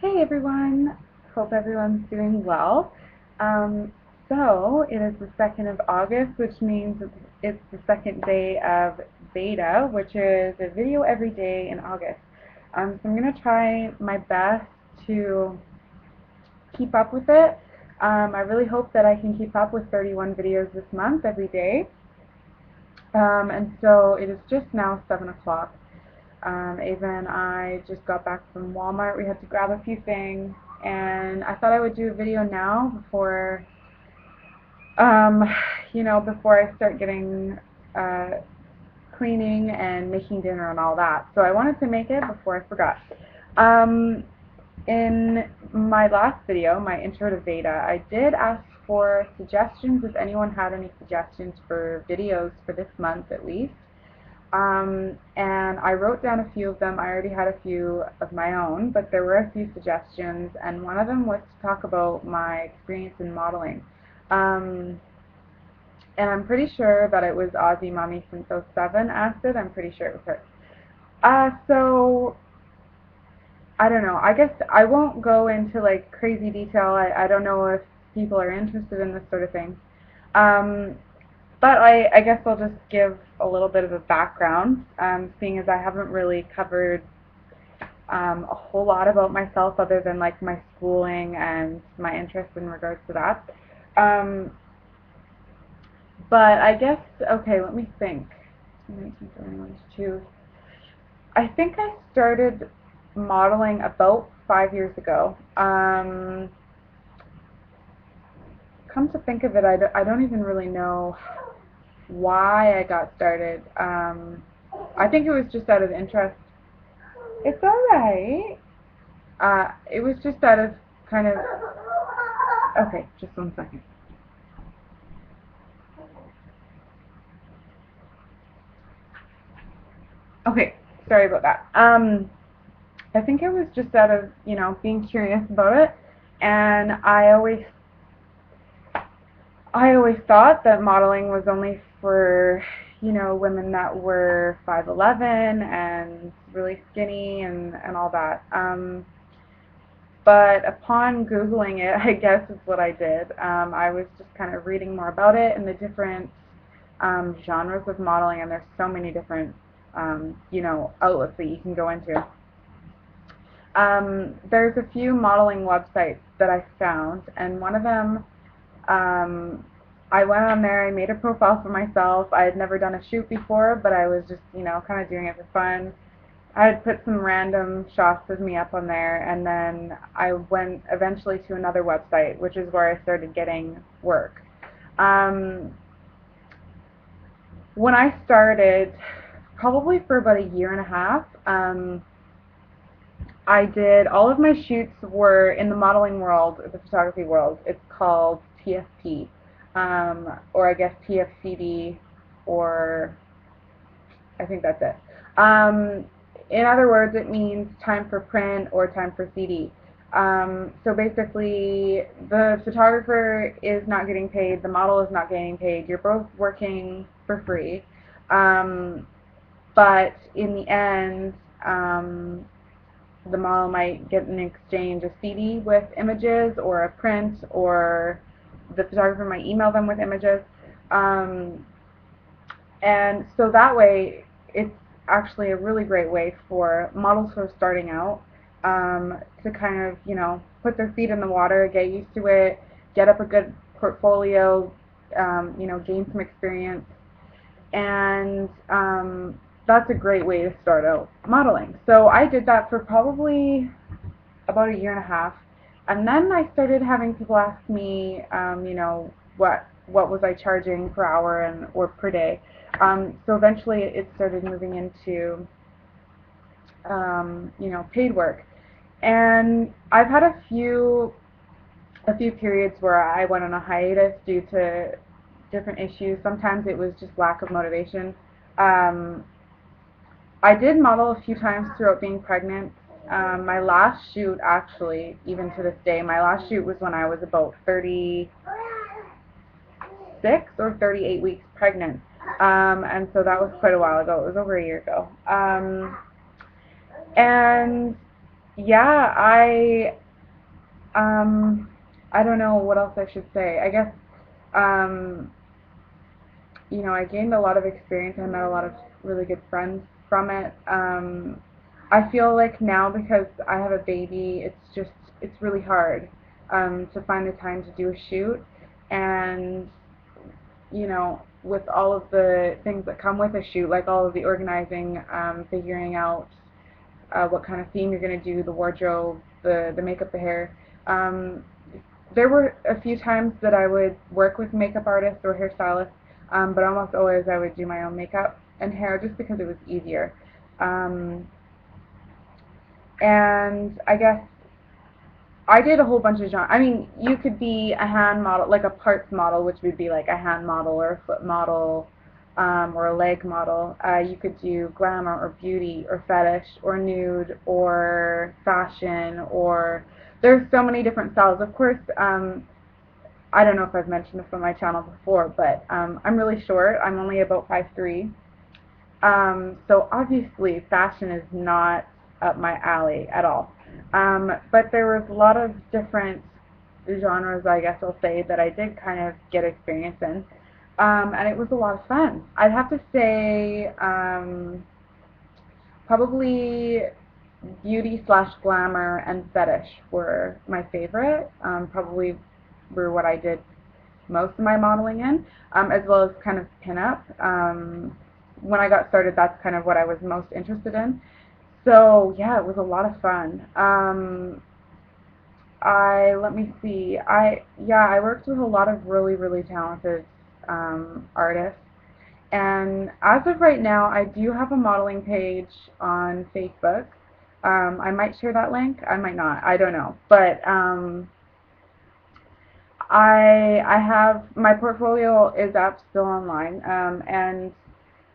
Hey everyone, hope everyone's doing well. So it is the 2nd of August, which means it's the second day of VEDA, which is a video every day in August. So I'm going to try my best to keep up with it. I really hope that I can keep up with 31 videos this month every day. And so it is just now 7 o'clock. Ava and I just got back from Walmart. We had to grab a few things, and I thought I would do a video now before, um, before I start getting uh, cleaning and making dinner and all that. So I wanted to make it before I forgot. Um, in my last video, my intro to VEDA, I did ask for suggestions if anyone had any suggestions for videos for this month at least. And I wrote down a few of them. I already had a few of my own, but there were a few suggestions, and one of them was to talk about my experience in modeling. And I'm pretty sure that it was Aussie Mommy since '07 asked it. I'm pretty sure it was her. So I don't know. I guess I won't go into like crazy detail. I don't know if people are interested in this sort of thing. Um, But I guess I'll just give a little bit of a background, seeing as I haven't really covered a whole lot about myself other than like my schooling and my interest in regards to that. Um, but I guess, okay, let me think. 1971 to I think I started modeling about 5 years ago. Come to think of it, I don't even really know why I got started. I think it was just out of interest. It's alright. It was just out of kind of. Okay, just 1 second. Okay, sorry about that. I think it was just out of, being curious about it, and I always thought that modeling was only for, women that were 5'11" and really skinny and all that. But upon Googling it, I guess is what I did. I was just kind of reading more about it and the different genres of modeling, and there's so many different, outlets that you can go into. There's a few modeling websites that I found, and one of them, I went on there, I made a profile for myself. I had never done a shoot before, but I was just, kind of doing it for fun. I had put some random shots of me up on there, and then I went eventually to another website, which is where I started getting work. Um, when I started, probably for about a year and a half, I did all of my shoots were in the modeling world, the photography world. It's called PFP, or I guess PFCD, or I think that's it. In other words, it means time for print or time for CD. So basically, the photographer is not getting paid, the model is not getting paid. You're both working for free. Um, but in the end, the model might get in exchange a CD with images or a print, or the photographer might email them with images. Um, and so that way, it's actually a really great way for models who are starting out, to kind of, put their feet in the water, get used to it, get up a good portfolio, gain some experience. And that's a great way to start out modeling. So I did that for probably about a year and a half. And then I started having people ask me, what was I charging per hour or per day. So eventually it started moving into, paid work. And I've had a few periods where I went on a hiatus due to different issues. Sometimes it was just lack of motivation. Um, I did model a few times throughout being pregnant. My last shoot, actually, even to this day, my last shoot was when I was about 36 or 38 weeks pregnant. And so that was quite a while ago. It was over a year ago. And Yeah, um, I don't know what else I should say. I guess, um, I gained a lot of experience. I met a lot of really good friends from it. I feel like now because I have a baby, it's really hard to find the time to do a shoot, and with all of the things that come with a shoot, like all of the organizing, figuring out what kind of theme you're going to do, the wardrobe, the makeup, the hair. Um, there were a few times that I would work with makeup artists or hairstylists, but almost always I would do my own makeup and hair just because it was easier. Um, and I guess I did a whole bunch of genres. I mean, you could be a hand model, like a parts model, which would be like a hand model or a foot model, or a leg model. You could do glamour or beauty or fetish or nude or fashion, or there's so many different styles. Of course, I don't know if I've mentioned this on my channel before, but I'm really short. I'm only about 5'3". So obviously fashion is not up my alley at all. But there was a lot of different genres, I guess I'll say, that I did kind of get experience in. And it was a lot of fun. I'd have to say probably beauty slash glamour and fetish were my favorite. Probably were what I did most of my modeling in, as well as kind of pinup. When I got started, that's kind of what I was most interested in. So yeah, it was a lot of fun. Let me see. I worked with a lot of really really talented artists, and as of right now, I do have a modeling page on Facebook. I might share that link. I might not. I don't know. But I have my portfolio is up still online, and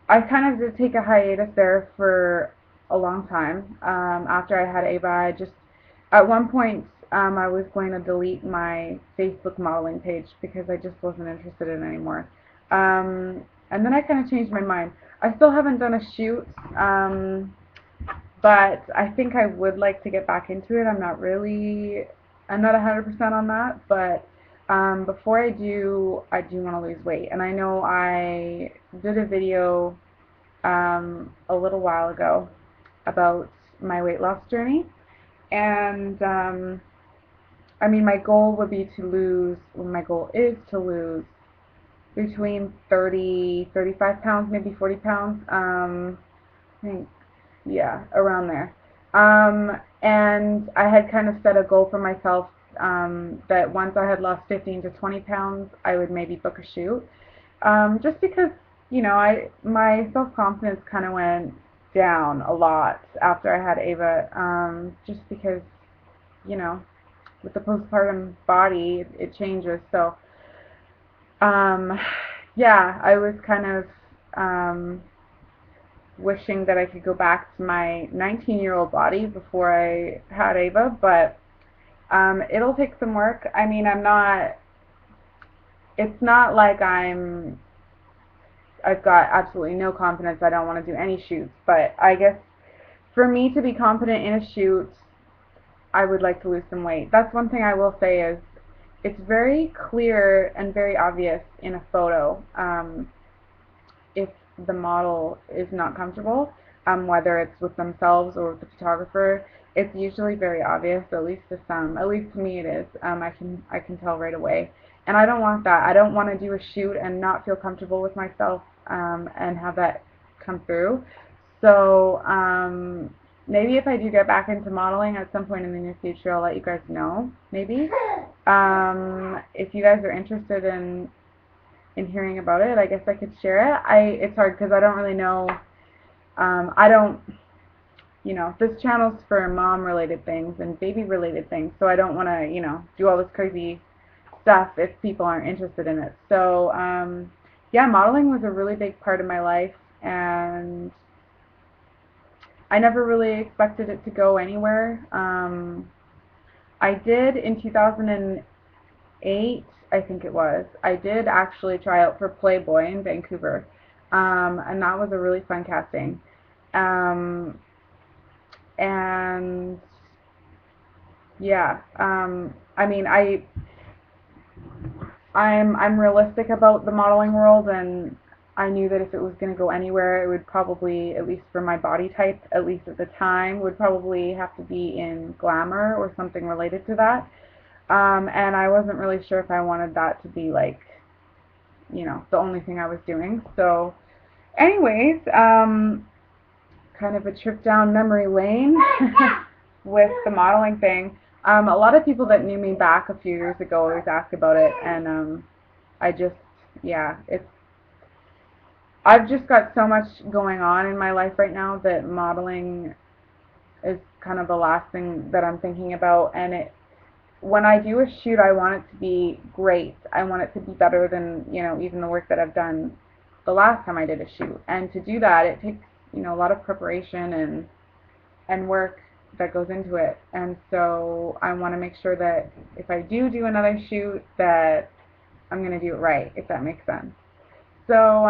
I kind of did take a hiatus there for a long time. After I had Ava, I just at one point I was going to delete my Facebook modeling page because I just wasn't interested in it anymore. And then I kind of changed my mind. I still haven't done a shoot, but I think I would like to get back into it. I'm not 100% on that, but before I do want to lose weight. And I know I did a video a little while ago about my weight loss journey. And I mean, my goal is to lose between 30, 35 pounds, maybe 40 pounds. I think, yeah, around there. And I had kind of set a goal for myself that once I had lost 15 to 20 pounds, I would maybe book a shoot. Just because, my self confidence kind of went down a lot after I had Ava. Just because, you know, with the postpartum body, it changes. So, um, yeah, I was kind of wishing that I could go back to my 19-year-old body before I had Ava, but it'll take some work. I mean, it's not like I've got absolutely no confidence. I don't want to do any shoots, but I guess for me to be confident in a shoot, I would like to lose some weight. That's one thing I will say is it's very clear and very obvious in a photo if the model is not comfortable, whether it's with themselves or with the photographer. It's usually very obvious, at least to some. At least to me, it is. I can tell right away, and I don't want that. I don't want to do a shoot and not feel comfortable with myself, and have that come through. So maybe if I do get back into modeling at some point in the near future, I'll let you guys know. Maybe if you guys are interested in hearing about it, I guess I could share it. It's hard because I don't really know. I don't, this channel's for mom related things and baby related things, so I don't want to, do all this crazy stuff if people aren't interested in it. So, yeah, modeling was a really big part of my life, and I never really expected it to go anywhere. I did in 2008, I think it was. I did actually try out for Playboy in Vancouver, and that was a really fun casting. Um, and Yeah. I mean, I'm realistic about the modeling world, and I knew that if it was going to go anywhere, it would probably, at least for my body type, at least at the time, would probably have to be in glamour or something related to that. And I wasn't really sure if I wanted that to be like, the only thing I was doing. So, anyways, kind of a trip down memory lane with the modeling thing. A lot of people that knew me back a few years ago always ask about it, and I just, yeah, I've just got so much going on in my life right now that modeling is kind of the last thing that I'm thinking about. And when I do a shoot, I want it to be great. I want it to be better than, even the work that I've done the last time I did a shoot. And to do that, it takes, a lot of preparation and work that goes into it. And so I want to make sure that if I do another shoot, that I'm going to do it right, if that makes sense. So,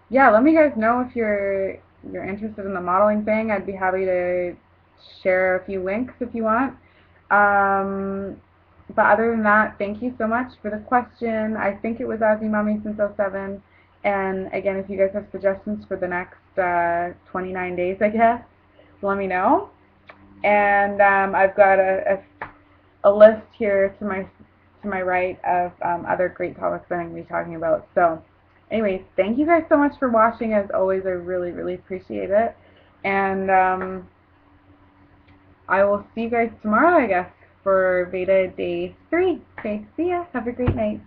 yeah, let me guys know if you're interested in the modeling thing. I'd be happy to share a few links if you want. Um, but other than that, thank you so much for the question. I think it was Aussie Mommy since '07. And again, if you guys have suggestions for the next 29 days, I guess, let me know. And I've got a list here to my right of other great topics that I'm going to be talking about. So, anyways, thank you guys so much for watching. As always, I really, really appreciate it. And I will see you guys tomorrow, I guess, for VEDA Day 3. Okay, see ya. Have a great night.